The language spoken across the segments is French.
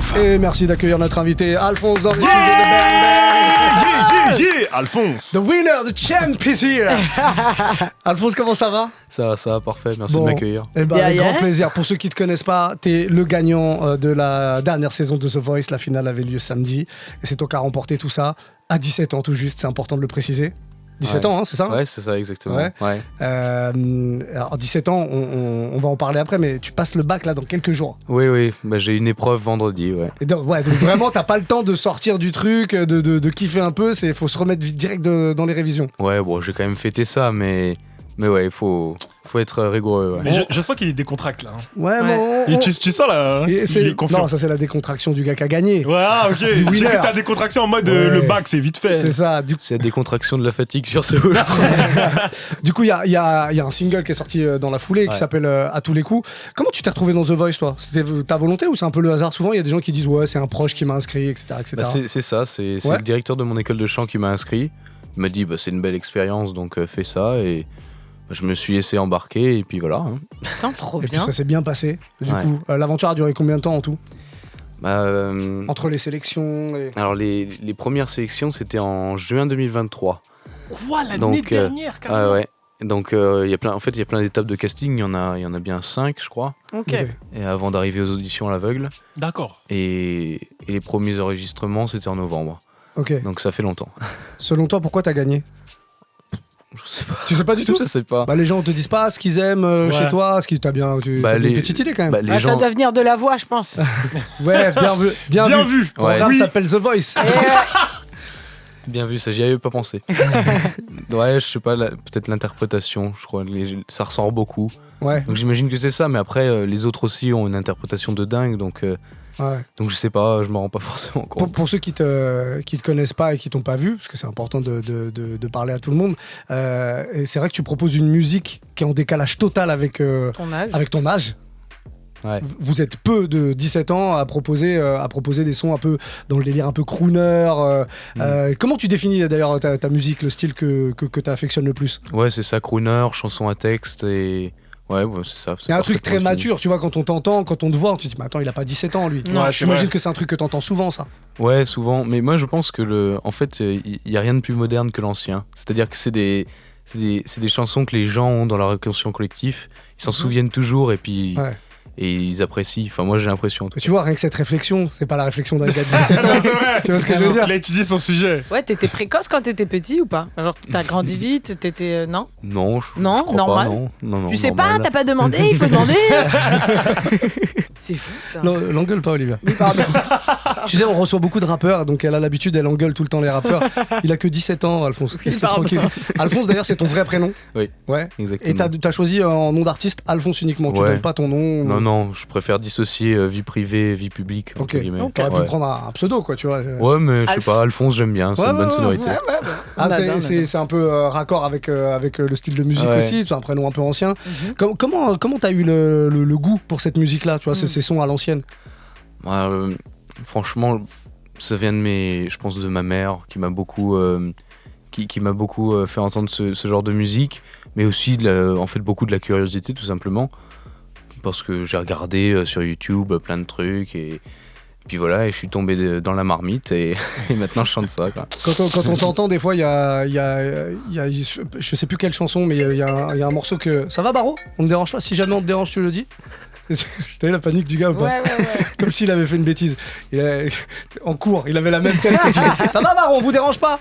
ouf. Et merci d'accueillir notre invité Alphonse dans les studios de Bang Bang. Alphonse. The winner, the champ is here. Alphonse, comment ça va? Ça va, parfait. Merci de m'accueillir. Eh ben, avec grand plaisir. Pour ceux qui ne te connaissent pas, tu es le gagnant de la dernière saison de The Voice. La finale avait lieu samedi. Et c'est toi qui as remporté tout ça à 17 ans tout juste. C'est important de le préciser. 17 ans, hein, c'est ça? Ouais, c'est ça, exactement. Ouais. Alors, 17 ans, on va en parler après, mais tu passes le bac là dans quelques jours. Oui. Bah, j'ai une épreuve vendredi, ouais. Et donc vraiment, t'as pas le temps de sortir du truc, de kiffer un peu. Faut se remettre direct dans les révisions. Ouais, bon, j'ai quand même fêté ça, mais ouais, il faut être rigoureux. Ouais. Mais je sens qu'il est décontracté là. Ouais. Et tu sens là, il est confiant. Non, ça c'est la décontraction du gars qui a gagné. Ouais, ok. J'ai cru que c'était la décontraction en mode le bac, c'est vite fait. C'est ça. C'est la décontraction de la fatigue sur ce haut. Du coup, il y a un single qui est sorti dans la foulée qui s'appelle À tous les coups. Comment tu t'es retrouvé dans The Voice, toi? C'était ta volonté ou c'est un peu le hasard? Souvent, il y a des gens qui disent ouais, c'est un proche qui m'a inscrit, etc. Bah, c'est ça, c'est le directeur de mon école de chant qui m'a inscrit. Il m'a dit c'est une belle expérience, donc fais ça. Et je me suis laissé embarquer et puis voilà. Hein. Putain, trop bien. Et puis ça s'est bien passé. Du coup, l'aventure a duré combien de temps en tout? Entre les sélections Alors les premières sélections, c'était en juin 2023. Quoi, l'année dernière carrément. Ouais. Donc il y a plein d'étapes de casting. Il y en a bien 5, je crois. Ok. Et avant d'arriver aux auditions à l'aveugle. D'accord. Et les premiers enregistrements, c'était en novembre. Ok. Donc ça fait longtemps. Selon toi, pourquoi t'as gagné? Je sais pas. Tu sais pas du tout? Je sais pas. Bah, les gens te disent pas ce qu'ils aiment chez toi, ce qui t'as bien. T'as une petite idée quand même. Ça doit venir de la voix, je pense. Ouais, bien vu. Ça s'appelle The Voice. Bien vu, ça j'y avais pas pensé. Ouais, je sais pas, peut-être l'interprétation, je crois, ça ressort beaucoup. Ouais. Donc j'imagine que c'est ça, mais après les autres aussi ont une interprétation de dingue, donc je sais pas, je m'en rends pas forcément compte. Pour ceux qui te connaissent pas et qui t'ont pas vu, parce que c'est important de parler à tout le monde, et c'est vrai que tu proposes une musique qui est en décalage total avec ton âge. Ouais. Vous êtes peu de 17 ans à proposer des sons un peu dans le délire un peu crooner. Comment tu définis d'ailleurs ta musique, le style que tu affectionnes le plus? Ouais, c'est ça, crooner, chanson à texte et... Ouais, c'est ça. Il y a un truc très mature, tu vois, quand on t'entend, quand on te voit, on te dit, mais attends, il a pas 17 ans lui. J'imagine que c'est un truc que t'entends souvent, ça. Ouais, souvent. Mais moi, je pense que en fait, il y a rien de plus moderne que l'ancien. C'est-à-dire que c'est des chansons que les gens ont dans leur inconscient collectif. Ils s'en souviennent toujours et puis. Ouais. Et ils apprécient. Enfin, moi, j'ai l'impression. Tu vois, rien que cette réflexion, c'est pas la réflexion d'un gars de 17 ans. C'est vrai. Tu vois ce que je veux dire? Il a étudié son sujet. Ouais, t'étais précoce quand t'étais petit ou pas? Genre, t'as grandi vite, t'étais. Non? Non, je crois normal. Pas, non. Tu sais pas, t'as pas demandé, il faut demander. C'est fou ça. Non, l'engueule pas, Olivia. Oui, pardon. Tu sais, on reçoit beaucoup de rappeurs, donc elle a l'habitude, elle engueule tout le temps les rappeurs. Il a que 17 ans, Alphonse. Oui, tranquille. Alphonse, d'ailleurs, c'est ton vrai prénom? Oui. Ouais. Exactement. Et t'as choisi en nom d'artiste Alphonse uniquement. Tu donnes pas ton nom? Non, je préfère dissocier vie privée, vie publique. Ok. T'aurais pu prendre un pseudo, quoi, tu vois. Ouais, mais je sais pas, Alphonse, j'aime bien, c'est une bonne sonorité. C'est un peu raccord avec le style de musique aussi, c'est un prénom un peu ancien. Comment t'as eu le goût pour cette musique-là, tu vois, ces sons à l'ancienne? Franchement, ça vient de ma mère qui m'a beaucoup fait entendre ce genre de musique, mais aussi beaucoup de la curiosité tout simplement, parce que j'ai regardé sur YouTube plein de trucs et puis voilà, et je suis tombé dans la marmite et maintenant je chante ça, quoi. Quand on t'entend, des fois, il y a, je sais plus quelle chanson, mais il y a un morceau que... Ça va, Baro? On ne dérange pas? Si jamais on te dérange, tu le dis? T'as vu la panique du gars ou pas? Ouais. Comme s'il avait fait une bêtise. En cours, il avait la même tête que tu dis. Ça va, Baro, on vous dérange pas?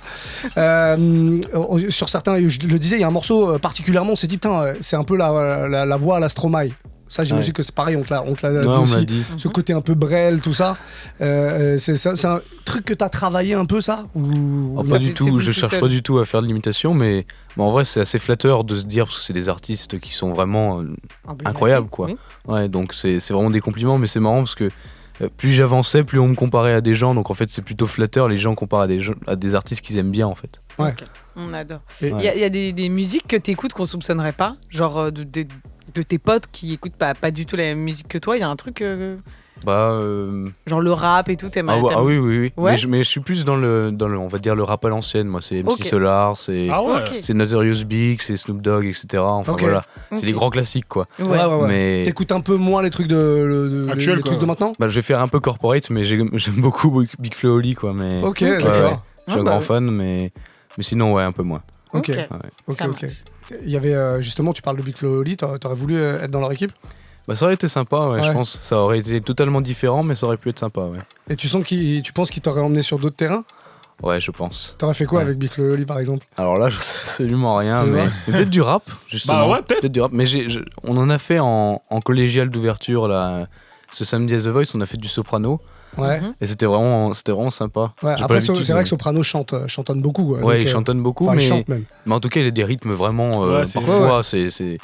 Sur certains, je le disais, il y a un morceau particulièrement, on s'est dit, putain, c'est un peu la voix à la Stromae. Ça, j'imagine que c'est pareil, on te l'a dit aussi. Dit. Ce côté un peu Brel, tout ça. C'est un truc que t'as travaillé un peu, ça? Pas du tout, je cherche pas du tout à faire de l'imitation, mais en vrai, c'est assez flatteur de se dire, parce que c'est des artistes qui sont vraiment incroyables, quoi. Oui. Ouais, donc c'est vraiment des compliments, mais c'est marrant parce que plus j'avançais, plus on me comparait à des gens, donc en fait, c'est plutôt flatteur, les gens comparent à des artistes qu'ils aiment bien, en fait. Ouais. Okay. On adore. Il y a des musiques que t'écoutes qu'on soupçonnerait pas, genre de tes potes qui écoutent pas du tout la même musique que toi, il y a un truc Genre le rap et tout, t'aimerais. Oui. Ouais. Mais je suis plus dans le, on va dire, le rap à l'ancienne. Moi, c'est MC Solar, c'est Notorious Big, c'est Snoop Dogg, etc. Enfin voilà, c'est les grands classiques, quoi. Ouais. Mais t'écoutes un peu moins les trucs les trucs de maintenant. Je vais faire un peu corporate, mais j'aime beaucoup Big Flo Oli, quoi. Mais ok, d'accord. Je suis un grand fan, mais sinon, un peu moins. Ok. Il y avait justement, tu parles de Big Flo Oli, t'aurais voulu être dans leur équipe? Ça aurait été sympa, je pense. Ça aurait été totalement différent, mais ça aurait pu être sympa, Et tu penses qu'il t'aurait emmené sur d'autres terrains? Ouais, je pense. T'aurais fait quoi avec Big Flo Oli, par exemple? Alors là, je sais absolument rien, mais peut-être du rap, justement. Peut-être du rap. Mais on en a fait en collégial d'ouverture, là, ce samedi à The Voice, on a fait du soprano. Ouais. Et c'était vraiment sympa. Ouais, après, c'est vrai que Soprano chantonne beaucoup. Il chantonne beaucoup, mais en tout cas, il a des rythmes vraiment. Parfois, c'est.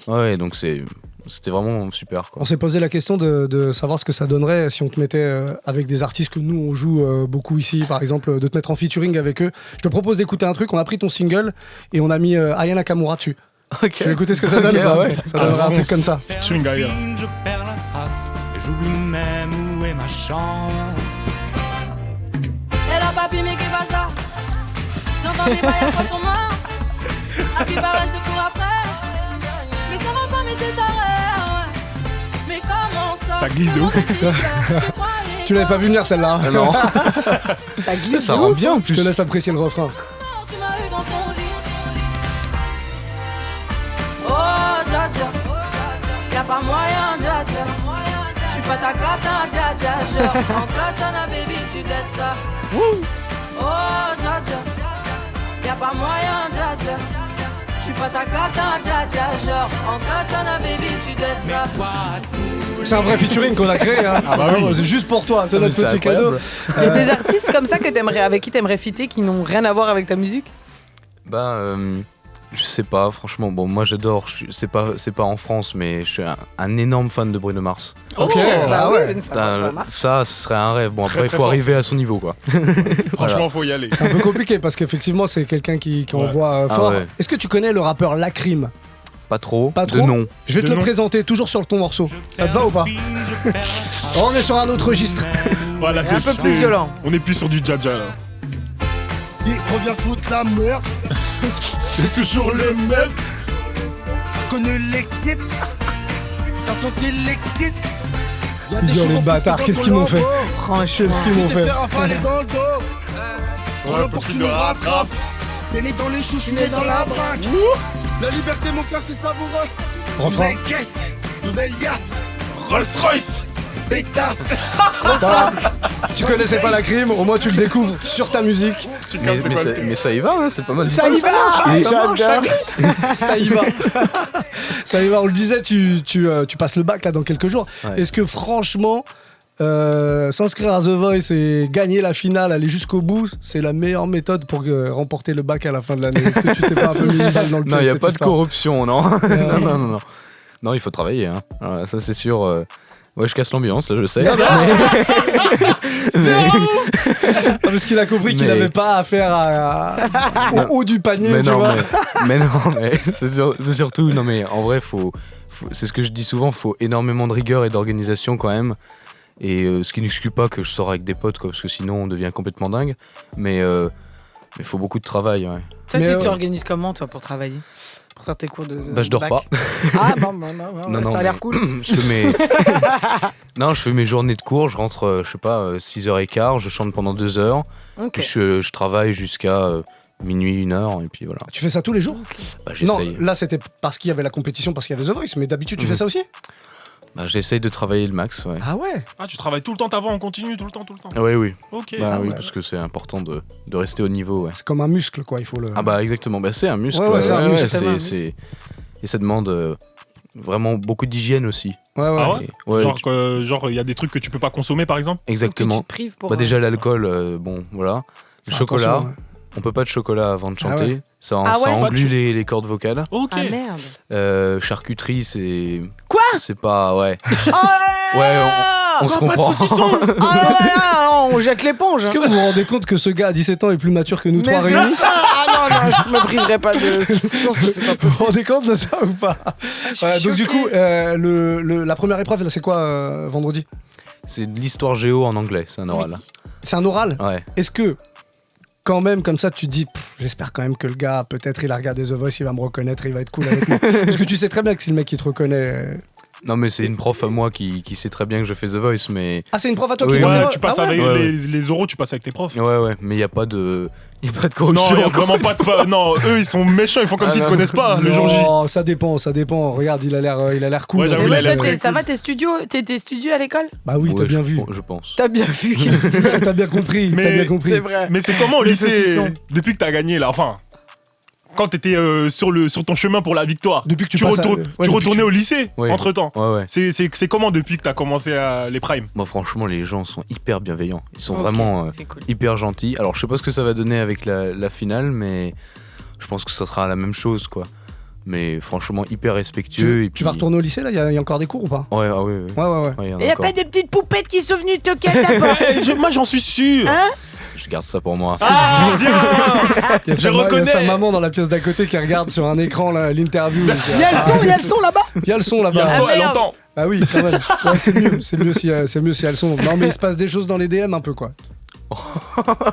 Ouais, donc c'était vraiment super, quoi. On s'est posé la question de savoir ce que ça donnerait si on te mettait avec des artistes que nous on joue beaucoup ici, par exemple, de te mettre en featuring avec eux. Je te propose d'écouter un truc. On a pris ton single et on a mis Aya Nakamura dessus. Ok. Tu veux écouter ce que ça donne? Ça donnerait un truc comme ça. Featuring Aya. Je perds la trace et j'oublie même où est ma chance. Et là, papi, mais qu'est-ce que ça? J'entends des bails à son main. À ce qui paraît, je te cours après. Mais ça va pas, mais t'es taré. Mais comment ça? Ça glisse de ouf. Tu l'avais pas vu venir celle-là? Non. Ça glisse. Ça rend bien en Je plus. te laisse apprécier le refrain. Tu m'as eu dans ton lit. Oh, dja dja. Y'a pas moyen, dja dja. J'suis pas ta cata, dja dja. Genre, en katana, baby, tu dettes ça. Oh, dja dja. Y'a pas moyen, dja dja. J'suis pas ta cata, dja dja. Genre, en katana, baby, tu dettes ça. C'est un vrai featuring qu'on a créé, hein. C'est juste pour toi, c'est notre petit cadeau. Il y a des artistes comme ça avec qui t'aimerais fitter qui n'ont rien à voir avec ta musique? Je sais pas, franchement. Bon, moi j'adore. C'est pas en France, mais je suis un énorme fan de Bruno Mars. Ok, ça, ce serait un rêve. Bon, après, il faut arriver à son niveau, quoi. Franchement, faut y aller. C'est un peu compliqué parce qu'effectivement, c'est quelqu'un qui envoie fort. ouais. Est-ce que tu connais le rappeur Lacrim? Pas trop. De nom. Je vais te le présenter toujours sur ton morceau. Ça te va ou pas? On est sur un autre registre. Voilà, C'est un peu plus violent. On est plus sur du Dja Dja, là. Il revient foutre la merde. C'est toujours le même. T'as connu l'équipe. T'as senti l'équipe. Ils ont les bâtards, qu'est-ce qu'ils m'ont fait? Qu'est-ce qu'ils m'ont fait? Faire avaler dans le dos. Prends-le pour que tu me rattrapes. T'es né dans les choux, je suis né dans la braque. La liberté, mon frère, c'est savoureux. Refrain. Nouvelle caisse, nouvelle liasse. Rolls Royce. Pétasse. Tu connaissais pas Lacrim, au moins tu le découvres sur ta musique. Mais ça y va, hein, c'est pas mal. Ça y va. Ça y va. Ça y va, on le disait, tu passes le bac là dans quelques jours. Ouais. Est-ce que franchement, s'inscrire à The Voice et gagner la finale, aller jusqu'au bout, c'est la meilleure méthode pour remporter le bac à la fin de l'année? Est-ce que tu t'es pas un peu mis une balle dans le pied? Non, il n'y a cette pas de histoire? corruption, non. Non. Non, il faut travailler, hein. Voilà, ça c'est sûr. Ouais, je casse l'ambiance, là, je sais. Parce qu'il a compris qu'il n'avait pas affaire au haut du panier, mais tu non, vois. mais c'est surtout, non mais en vrai, c'est ce que je dis souvent, faut énormément de rigueur et d'organisation quand même. Et ce qui n'exclut pas que je sors avec des potes, quoi, parce que sinon on devient complètement dingue. Mais il faut beaucoup de travail, ouais. Toi, tu organises comment, toi, pour travailler? Pour faire tes cours de je dors bac? pas. Ah, non, ça a l'air cool. Non, je fais mes journées de cours, je rentre, 6h15, je chante pendant 2 heures. Okay. Puis je travaille jusqu'à minuit, 1h, et puis voilà. Tu fais ça tous les jours? J'essaye. Non, là c'était parce qu'il y avait la compétition, parce qu'il y avait The Voice, mais d'habitude tu fais ça aussi? J'essaye de travailler le max, ouais. Ah ouais? Ah, tu travailles tout le temps, ta voix en continu, tout le temps. Oui. Ok. Oui, parce que c'est important de rester au niveau, ouais. C'est comme un muscle, quoi, il faut le... Ah bah exactement, c'est un muscle. Ouais, c'est un muscle. Et ça demande vraiment beaucoup d'hygiène aussi. Ouais. Ah ouais? Ouais, Genre, il y a des trucs que tu peux pas consommer, par exemple? Exactement. Donc, tu te prives pour déjà l'alcool, bon, voilà. Le chocolat, attention, ouais. on peut pas de chocolat avant de chanter. ouais. Ça Ah ouais? englue les cordes vocales. Ok. Ah merde. Charcuterie, c'est... Quoi? C'est pas... Ouais. Oh Ouais, on se comprend. On jette l'éponge. Est-ce que vous vous rendez compte que ce gars à 17 ans est plus mature que nous trois Mais réunis? Ah non, je me priverai pas de... C'est pas Vous vous rendez compte de ça ou pas? suis Donc du choquée. coup, la première épreuve, là, c'est quoi vendredi? C'est de l'histoire géo en anglais, c'est un oral. C'est un oral. Ouais. Est-ce que, quand même, comme ça, tu te dis, j'espère quand même que le gars, peut-être il a regardé The Voice, il va me reconnaître, il va être cool avec moi. Parce que tu sais très bien que si le mec il te reconnaît. Non, mais c'est une prof à moi qui sait très bien que je fais The Voice, mais. Ah, c'est une prof à toi Oui, qui ouais, t'en Tu passes avec les oraux, tu passes avec tes profs. Ouais, mais il n'y a pas de. Il n'y a pas de Non, corruption. il y a vraiment pas de. Non, eux, ils sont méchants, ils font comme s'ils te non. connaissent pas le jour J. Non, ça dépend. Regarde, il a l'air cool. Ouais, j'avoue, Mais il a toi, l'air très ça cool. va, tes studios à l'école? Bah oui, t'as Ouais, bien vu. Je pense. T'as bien vu. T'as bien compris. Mais- T'as bien compris. C'est vrai. Mais c'est comment au Les lycée, saucissons. depuis que t'as gagné là, enfin, quand t'étais sur ton chemin pour la victoire, Depuis que tu passes à- ouais, tu depuis retournais que au lycée Ouais. entre temps. Ouais. C'est comment depuis que t'as commencé les primes? Moi, franchement, les gens sont hyper bienveillants. Ils sont Ok, vraiment c'est cool. hyper gentils. Alors, je sais pas ce que ça va donner avec la finale, mais je pense que ça sera la même chose, quoi. Mais franchement, hyper respectueux. et Tu vas puis- retourner au lycée là? Il y a encore des cours ou pas? Ouais, Ouais. il y en a Et y a encore. pas des petites poupettes qui sont venues toquer à ta porte? Moi j'en suis sûr. Hein? Je garde ça pour moi. Ah bien. Il y a Je sa reconnais. sa maman dans la pièce d'à côté qui regarde sur un écran là, l'interview. Y a le son là-bas? Il y a le son Il y a le là-bas. son, elle merde. entend. Ah oui, quand même. Ouais, c'est mieux s'il y a le son. Non, mais il se passe des choses dans les DM un peu quoi.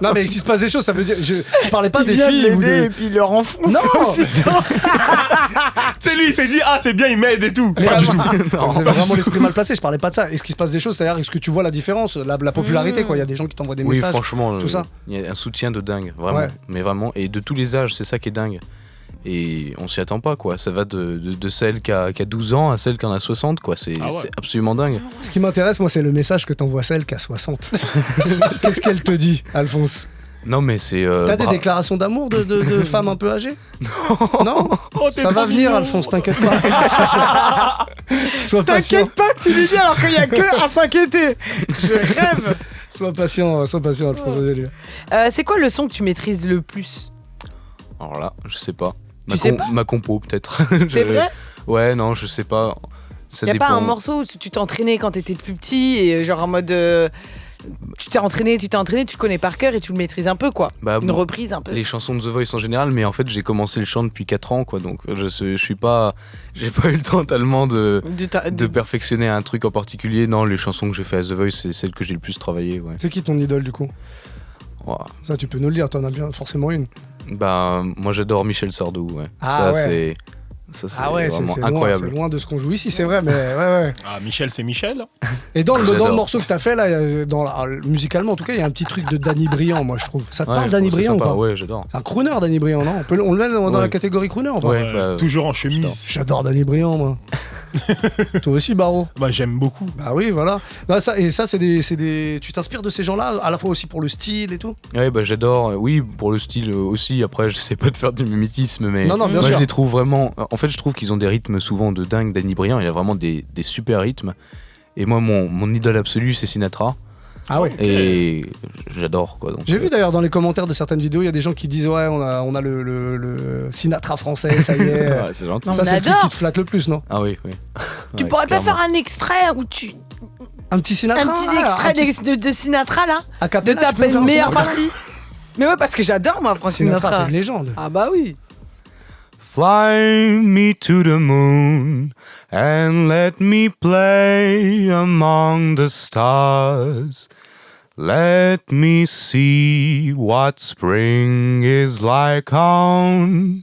Non, mais s'il se passe des choses, ça veut dire. Je parlais pas Il des vient de filles ou l'aider des. et puis il leur enfonce. Non. C'est lui, il s'est dit ah c'est bien, il m'aide et tout. Mais Pas du tout. Vous avez vraiment l'esprit mal placé, je parlais pas de ça. Est-ce qu'il se passe des choses? C'est-à-dire, est-ce que tu vois la différence, la popularité quoi? Il y a des gens qui t'envoient des Oui, messages. franchement, tout ça. il y a un soutien de dingue, vraiment. Ouais. Mais vraiment, et de tous les âges, c'est ça qui est dingue. Et on s'y attend pas, quoi. Ça va de celle qui a 12 ans à celle qui en a 60, quoi. C'est Ah ouais. c'est absolument dingue. Ce qui m'intéresse, moi, c'est le message que t'envoies celle qui a 60. Qu'est-ce qu'elle te dit, Alphonse? Non, mais c'est. T'as des déclarations d'amour de femmes un peu âgées? Non. Oh, t'es Ça va trop venir, mignon. Alphonse, t'inquiète pas. Sois patient. T'inquiète pas que tu lui dis alors qu'il y a que à s'inquiéter. Je rêve. Sois patient, Alphonse. Vas-y. C'est quoi le son que tu maîtrises le plus? Alors là, je sais pas. Tu sais pas Ma compo, peut-être. C'est vrai? Ouais, non, je sais pas. Ça Y a dépend. pas un morceau où tu t'es entraîné quand t'étais plus petit et genre en mode tu t'es entraîné, tu connais par cœur et tu le maîtrises un peu quoi. Bah, Une reprise un peu. Les chansons de The Voice en général, mais en fait, j'ai commencé le chant depuis 4 ans, quoi. Donc, je suis pas. J'ai pas eu le temps tellement de perfectionner un truc en particulier. Non, les chansons que j'ai fait à The Voice, c'est celles que j'ai le plus travaillé, ouais. C'est qui ton idole du coup? Ouah. Ça, tu peux nous le dire, t'en as bien forcément une. Bah, moi j'adore Michel Sardou, ouais. Ah ça, ouais. c'est c'est vraiment loin, incroyable. c'est loin de ce qu'on joue ici, c'est vrai, mais ouais. Ah Michel, c'est Michel. Et dans le J'adore. morceau que t'as fait là, musicalement en tout cas, il y a un petit truc de Danny Briand, moi je trouve. Ça te parle Ouais, Danny c'est Briand ou sympa, pas? ouais, j'adore. C'est un crooner, Danny Briand, non? On le met dans la Ouais. catégorie crooner ou pas? Ouais, bah, Toujours en chemise. J'adore Danny Briand, moi. Toi aussi, Baro? Bah j'aime beaucoup. Bah oui, voilà. Non, ça c'est des. Tu t'inspires de ces gens-là, à la fois aussi pour le style et tout? Ouais, bah j'adore. Oui, pour le style aussi. Après, je sais pas de faire du mimétisme, mais Non, bien moi sûr. je les trouve vraiment. En fait, je trouve qu'ils ont des rythmes souvent de dingue. Danny Briand, il a vraiment des super rythmes. Et moi, mon idole absolue, c'est Sinatra. Ah ouais. Et j'adore, quoi. Donc, J'ai vu d'ailleurs dans les commentaires de certaines vidéos, il y a des gens qui disent ouais, on a le Sinatra français, ça y est. Ouais, c'est gentil. Non, Ça, on c'est le truc adore. qui te flatte le plus, non? Ah oui. Tu Ouais, pourrais pas clairement. faire un extrait où tu Un petit Sinatra? un petit Ah, extrait un petit- de Sinatra là, a de cappella, tu peux ta faire un meilleure Sinatra? partie. Mais ouais, parce que j'adore moi Frank Sinatra, Sinatra. c'est une légende. Ah bah oui. Fly me to the moon and let me play among the stars. Let me see what spring is like on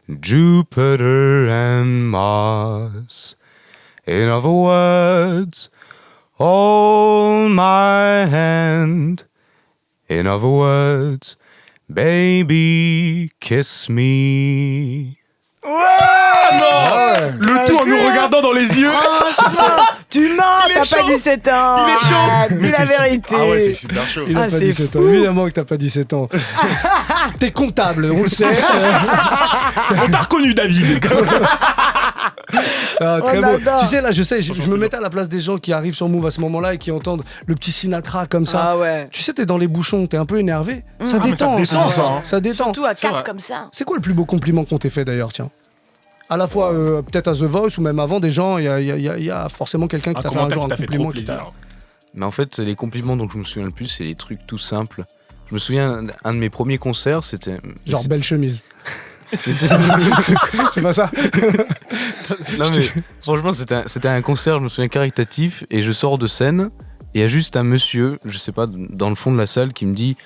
Jupiter and Mars. In other words, hold my hand. In other words, baby, kiss me. Le tout en nous regardant dans les yeux. Tu mens, Il est t'as pas chaud. 17 ans. Il est chaud. Ah, dis Mais la t'es sûr. vérité. Ah ouais, c'est super chaud. Il a Ah, pas c'est 17 ans. fou. Évidemment que t'as pas 17 ans. T'es comptable, on le sait. On t'a reconnu, David. Ah, très On beau. adore. Tu sais, là, je sais, je me mettais à la place des gens qui arrivent sur Move à ce moment-là et qui entendent le petit Sinatra comme ça. Ah ouais. Tu sais, t'es dans les bouchons, t'es un peu énervé. Ça mais ça détend, détend, ça, hein. ça détend. Surtout à C'est 4 vrai. comme ça. C'est quoi le plus beau compliment qu'on t'ait fait d'ailleurs, tiens? À la fois, peut-être à The Voice ou même avant, des gens, il y a forcément quelqu'un qui Un t'a fait un commentaire genre qui un t'a fait compliment trop qui t'a. plaisir. Mais en fait, les compliments dont je me souviens le plus, c'est les trucs tout simples. Je me souviens, un de mes premiers concerts, c'était... Genre belle chemise. C'est pas ça? Non mais franchement, c'était un concert, je me souviens, caritatif, et je sors de scène, il y a juste un monsieur, je sais pas, dans le fond de la salle qui me dit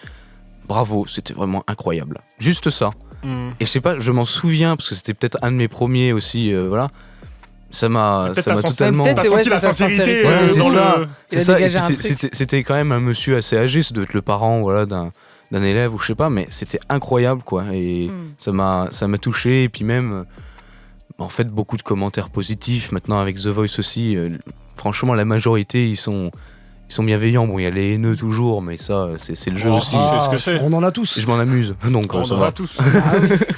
bravo, c'était vraiment incroyable. Juste ça. Et je sais pas, je m'en souviens parce que c'était peut-être un de mes premiers aussi, voilà. Ça m'a totalement. T'as senti la sincérité dans le. C'est ça. Et puis c'était quand même un monsieur assez âgé, ça doit être le parent, voilà, d'un élève ou je sais pas, mais c'était incroyable quoi. Et ça m'a touché. Et puis même, en fait, beaucoup de commentaires positifs maintenant avec The Voice aussi. Franchement, la majorité, ils sont bienveillants. Bon, il y a les haineux toujours, mais ça, c'est le jeu aussi. C'est ce que c'est. On en a tous. Et je m'en amuse, donc On ça en va. a tous.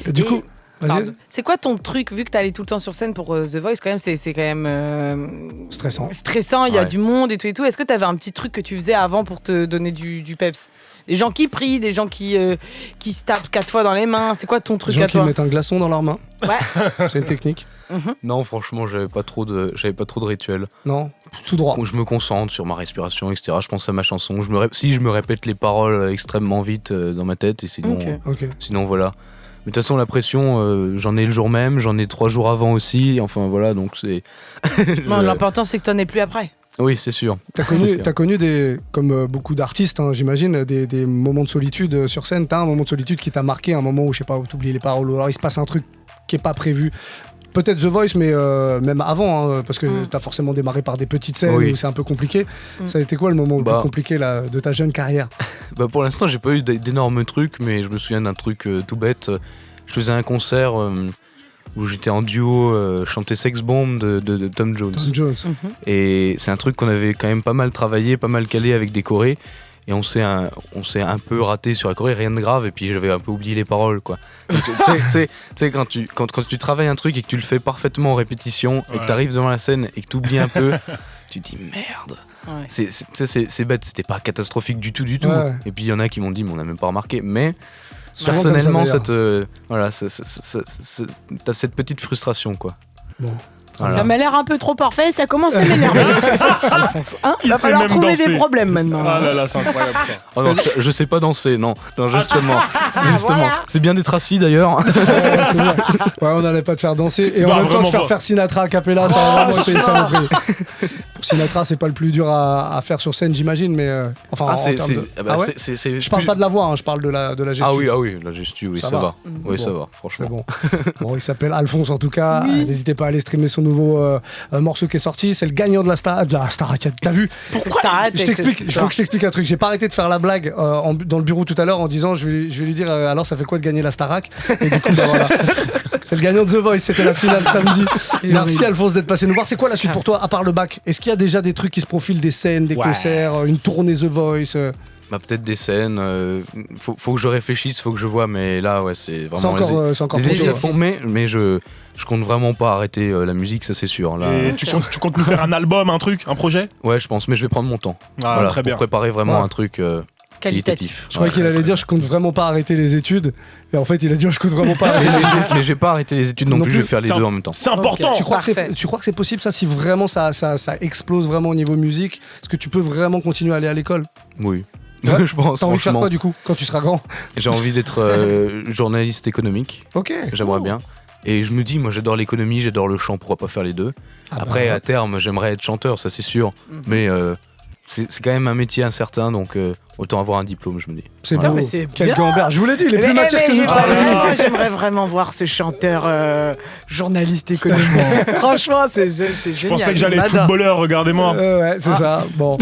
Et du coup, vas-y. C'est quoi ton truc, vu que t'allais tout le temps sur scène pour The Voice, quand même, c'est quand même stressant. Il y a du monde et tout et tout. Est-ce que t'avais un petit truc que tu faisais avant pour te donner du peps? Des gens qui prient, des gens qui se tapent 4 fois dans les mains. C'est quoi ton truc Des gens à toi? qui mettent un glaçon dans leurs mains. Ouais. C'est une technique. Non, franchement, j'avais pas trop de rituels. Non, tout droit. Je me concentre sur ma respiration, etc. Je pense à ma chanson. Je me répète les paroles extrêmement vite dans ma tête, et sinon, sinon voilà. Mais de toute façon, la pression, j'en ai le jour même, j'en ai 3 jours avant aussi. Enfin voilà, donc c'est. Non, l'important c'est que t'en aies plus après. Oui, c'est sûr. T'as connu comme beaucoup d'artistes, hein, j'imagine, des moments de solitude sur scène. T'as un moment de solitude qui t'a marqué, un moment où, je sais pas, où t'oublies les paroles, ou alors il se passe un truc qui est pas prévu. Peut-être The Voice, mais même avant, hein, parce que t'as forcément démarré par des petites scènes où c'est un peu compliqué. Ça a été quoi le moment le plus compliqué là, de ta jeune carrière? Pour l'instant, j'ai pas eu d'énormes trucs, mais je me souviens d'un truc tout bête. Je faisais un concert où j'étais en duo, chanter Sex Bomb de Tom Jones. Et c'est un truc qu'on avait quand même pas mal travaillé, pas mal calé avec des chorés. Et on s'est un peu raté sur la choré, rien de grave, et puis j'avais un peu oublié les paroles, quoi. Tu sais, quand tu travailles un truc et que tu le fais parfaitement en répétition, et que tu arrives devant la scène et que tu oublies un peu, tu te dis merde. Ouais. C'est bête, c'était pas catastrophique du tout. Ouais. Et puis il y en a qui m'ont dit, mais on n'a même pas remarqué, mais personnellement, t'as cette petite frustration, quoi. Bon. Voilà. Ça m'a l'air un peu trop parfait, ça commence à m'énerver. Alphonse, il va falloir trouver des problèmes maintenant. Ah là là, c'est incroyable ça. Oh non, je sais pas danser, non justement. Voilà. C'est bien d'être assis d'ailleurs. Ouais, on n'allait pas te faire danser et en même temps te faire Sinatra a cappella, ça a vraiment été une saloperie. Pour Sinatra, c'est pas le plus dur à faire sur scène, j'imagine, mais enfin je parle pas de la voix, hein, je parle de la gestu. Ah oui, la gestu, oui, ça va. Oui, ça va, franchement. Bon, il s'appelle Alphonse en tout cas. N'hésitez pas à aller streamer son nouveau morceau qui est sorti. C'est le gagnant de la Starac. T'as vu? Pourquoi t'arrêtes? Il faut que je t'explique un truc. J'ai pas arrêté de faire la blague dans le bureau tout à l'heure en disant je vais lui dire alors ça fait quoi de gagner la Starac? Et du coup voilà. C'est le gagnant de The Voice, c'était la finale samedi. Merci Alphonse d'être passé nous voir. C'est quoi la suite pour toi à part le bac? Est-ce qu'il y a déjà des trucs qui se profilent, des scènes, des concerts, une tournée The Voice? Peut-être des scènes, faut que je réfléchisse, faut que je vois, mais là c'est vraiment c'est encore les études à fond, mais je compte vraiment pas arrêter la musique, ça c'est sûr. Là, et tu comptes nous faire un album, un truc, un projet? Ouais, je pense, mais je vais prendre mon temps. Très bien. Pour préparer vraiment un truc qualitatif. Je croyais qu'il allait dire je compte vraiment pas arrêter les études, et en fait il a dit je compte vraiment pas arrêter les études. Mais j'ai pas arrêté les études non plus, je vais faire les deux en même temps. C'est important. Tu crois que c'est possible ça, si vraiment ça explose vraiment au niveau musique? Est-ce que tu peux vraiment continuer à aller à l'école? Oui. Ouais. Je pense. T'as envie de faire quoi du coup quand tu seras grand? J'ai envie d'être journaliste économique. Ok. J'aimerais bien. Et je me dis, moi j'adore l'économie, j'adore le chant, pourquoi pas faire les deux? Après, à terme, j'aimerais être chanteur, ça c'est sûr. Mais c'est quand même un métier incertain, donc autant avoir un diplôme, je me dis. C'est beau. Quel gambert. Je vous l'ai dit, il est plus matière que nous. J'aimerais vraiment voir ce chanteur journaliste économique. Franchement, c'est génial. Je pensais que j'allais être footballeur, regardez-moi. Ouais, c'est ça. Bon.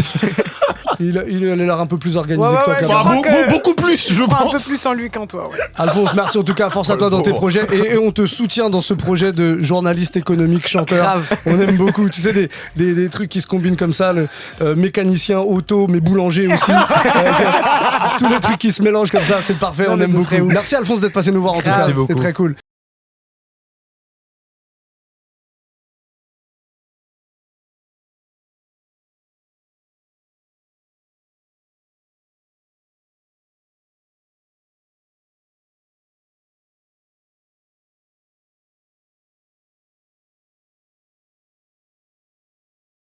Il a l'air un peu plus organisé que toi quand même. Beaucoup plus, je pense. Un peu plus en lui qu'en toi. Ouais. Alphonse, merci en tout cas, force à toi dans tes projets et on te soutient dans ce projet de journaliste économique chanteur. Grave. On aime beaucoup, tu sais, des trucs qui se combinent comme ça, le mécanicien auto mais boulanger aussi. Tous les trucs qui se mélangent comme ça, c'est parfait, on aime beaucoup. Merci Alphonse d'être passé nous voir en tout cas, c'est très cool.